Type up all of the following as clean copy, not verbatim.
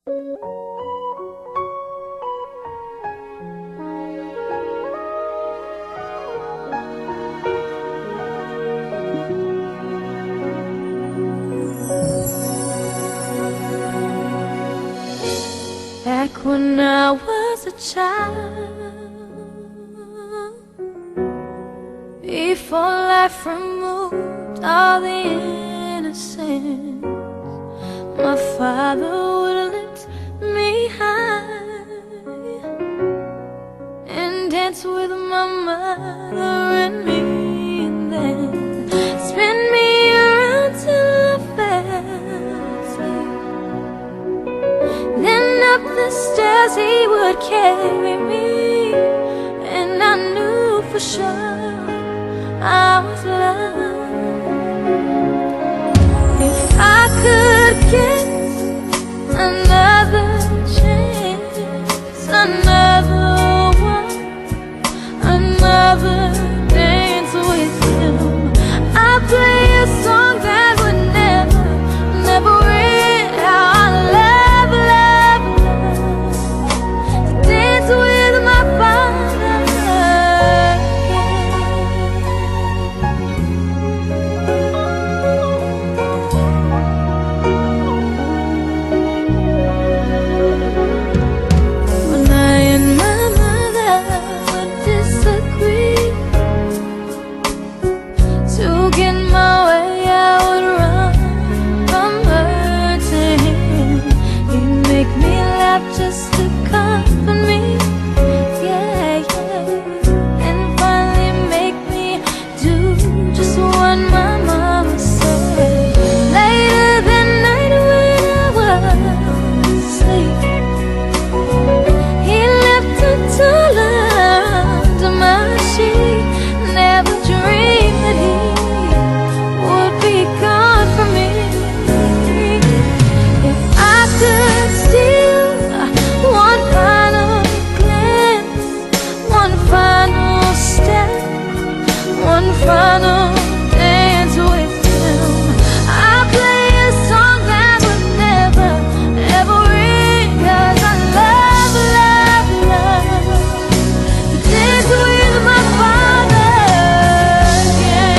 Back when I was a child, before life removed all the innocence, my father would lift me high and dance with my mother and me, and then spin me around till I fell asleep. Then up the stairs he would carry me, and I knew for sure I was loved. If I could get another chance, another one, another dance with him, I'd play a song that would never, never end. How I love, love, love to dance with my father again. When I and my mother would disagree, to get my way I would run from her to him. He'd make me laugh just to comfort me, yeah, yeah, and finally make me do just what my mama said. Later that night when I was asleep, he left a dollar under my sheet. Never dreamed that he would be gone from me. If I could steal one final glance, one final step, one final dance with him, I'll play a song that would never, ever end. 'Cause I love, love, love to dance with my father again.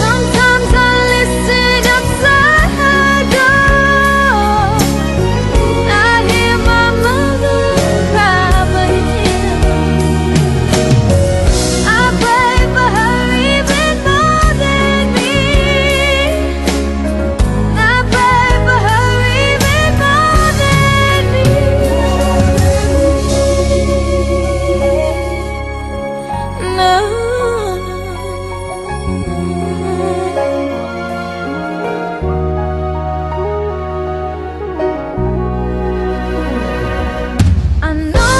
Sometimes I listen outside her door, I hear my mother cry for him. I pray for her even more than me. I pray for her even more than me. No. I know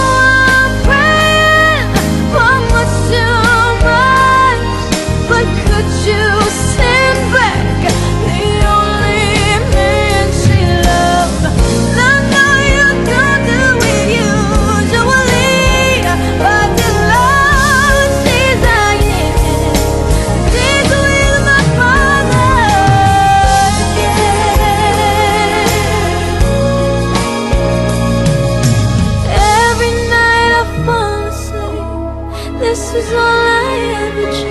I'm praying for much too much, but could you send back the only man she loved? I know you don't do it usually, but the Lord sees I am. Dance with my father again. Every night I fall asleep, this is all I ever dream.